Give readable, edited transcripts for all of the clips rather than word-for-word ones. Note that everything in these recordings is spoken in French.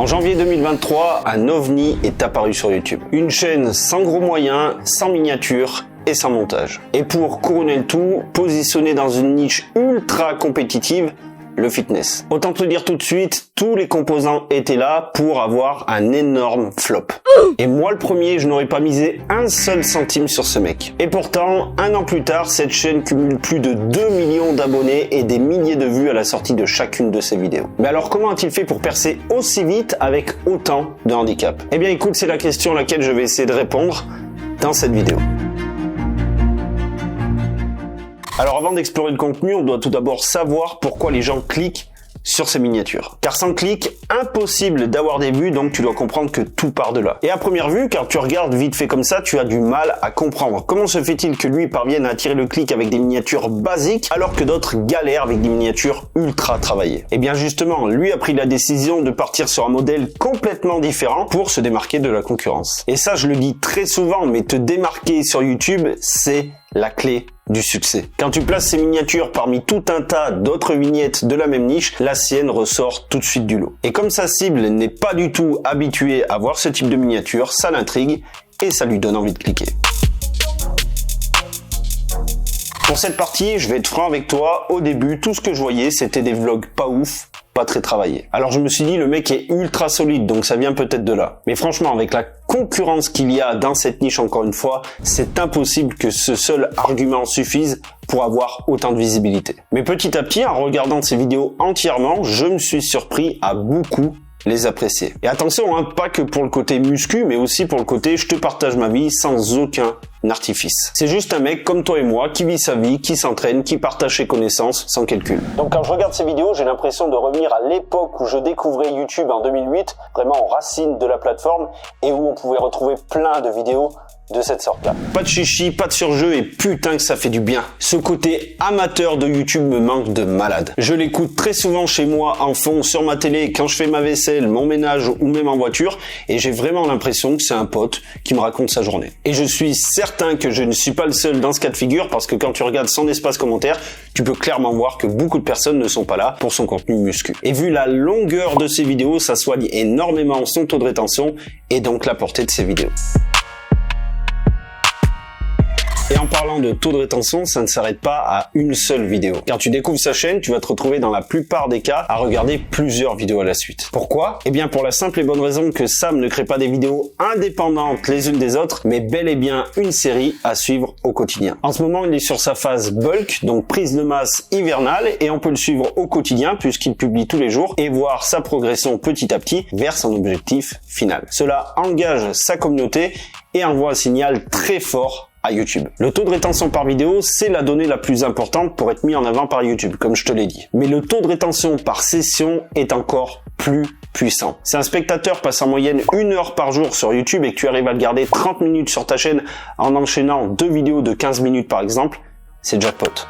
En janvier 2023, un ovni est apparu sur YouTube. Une chaîne sans gros moyens, sans miniature et sans montage. Et pour couronner le tout, positionné dans une niche ultra compétitive, le fitness. Autant te dire tout de suite, tous les composants étaient là pour avoir un énorme flop. Et moi le premier, je n'aurais pas misé un seul centime sur ce mec. Et pourtant, un an plus tard, cette chaîne cumule plus de 2 millions d'abonnés et des milliers de vues à la sortie de chacune de ses vidéos. Mais alors comment a-t-il fait pour percer aussi vite avec autant de handicap? Eh bien écoute, c'est la question à laquelle je vais essayer de répondre dans cette vidéo. Alors avant d'explorer le contenu, on doit tout d'abord savoir pourquoi les gens cliquent sur ces miniatures. Car sans clic, impossible d'avoir des vues, donc tu dois comprendre que tout part de là. Et à première vue, quand tu regardes vite fait comme ça, tu as du mal à comprendre. Comment se fait-il que lui parvienne à attirer le clic avec des miniatures basiques, alors que d'autres galèrent avec des miniatures ultra travaillées? Et bien justement, lui a pris la décision de partir sur un modèle complètement différent pour se démarquer de la concurrence. Et ça, je le dis très souvent, mais te démarquer sur YouTube, c'est la clé du succès. Quand tu places ces miniatures parmi tout un tas d'autres vignettes de la même niche, la sienne ressort tout de suite du lot. Et comme sa cible n'est pas du tout habituée à voir ce type de miniature, ça l'intrigue et ça lui donne envie de cliquer. Pour cette partie, je vais être franc avec toi, au début, tout ce que je voyais, c'était des vlogs pas ouf, pas très travaillés. Alors je me suis dit, le mec est ultra solide, donc ça vient peut-être de là. Mais franchement, avec la concurrence qu'il y a dans cette niche, encore une fois, c'est impossible que ce seul argument suffise pour avoir autant de visibilité. Mais petit à petit, en regardant ces vidéos entièrement, je me suis surpris à beaucoup les apprécier. Et attention, hein, pas que pour le côté muscu, mais aussi pour le côté je te partage ma vie sans aucun artifice. C'est juste un mec comme toi et moi qui vit sa vie, qui s'entraîne, qui partage ses connaissances sans calcul. Donc quand je regarde ces vidéos, j'ai l'impression de revenir à l'époque où je découvrais YouTube en 2008, vraiment aux racines de la plateforme, et où on pouvait retrouver plein de vidéos de cette sorte-là. Pas de chichi, pas de surjeu et putain que ça fait du bien. Ce côté amateur de YouTube me manque de malade. Je l'écoute très souvent chez moi en fond, sur ma télé, quand je fais ma vaisselle, mon ménage ou même en voiture et j'ai vraiment l'impression que c'est un pote qui me raconte sa journée. Et je suis certain que je ne suis pas le seul dans ce cas de figure parce que quand tu regardes son espace commentaire, tu peux clairement voir que beaucoup de personnes ne sont pas là pour son contenu muscu. Et vu la longueur de ses vidéos, ça soigne énormément son taux de rétention et donc la portée de ses vidéos. Et en parlant de taux de rétention, ça ne s'arrête pas à une seule vidéo. Quand tu découvres sa chaîne, tu vas te retrouver dans la plupart des cas à regarder plusieurs vidéos à la suite. Pourquoi? Eh bien pour la simple et bonne raison que Sam ne crée pas des vidéos indépendantes les unes des autres, mais bel et bien une série à suivre au quotidien. En ce moment, il est sur sa phase bulk, donc prise de masse hivernale, et on peut le suivre au quotidien puisqu'il publie tous les jours et voir sa progression petit à petit vers son objectif final. Cela engage sa communauté et envoie un signal très fort à YouTube. Le taux de rétention par vidéo, c'est la donnée la plus importante pour être mis en avant par YouTube, comme je te l'ai dit. Mais le taux de rétention par session est encore plus puissant. Si un spectateur passe en moyenne 1 heure par jour sur YouTube et que tu arrives à le garder 30 minutes sur ta chaîne en enchaînant 2 vidéos de 15 minutes par exemple, c'est jackpot.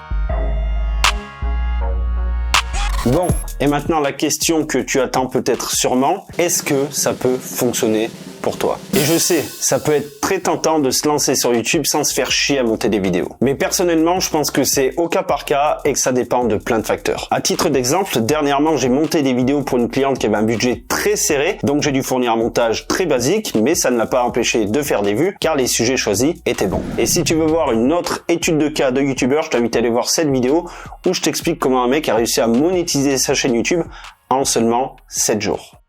Bon, et maintenant la question que tu attends peut-être sûrement, est-ce que ça peut fonctionner pour toi? Et je sais, ça peut être très tentant de se lancer sur YouTube sans se faire chier à monter des vidéos. Mais personnellement, je pense que c'est au cas par cas et que ça dépend de plein de facteurs. À titre d'exemple, dernièrement, j'ai monté des vidéos pour une cliente qui avait un budget très serré, donc j'ai dû fournir un montage très basique, mais ça ne l'a pas empêché de faire des vues, car les sujets choisis étaient bons. Et si tu veux voir une autre étude de cas de YouTubeur, je t'invite à aller voir cette vidéo où je t'explique comment un mec a réussi à monétiser sa chaîne YouTube en seulement 7 jours.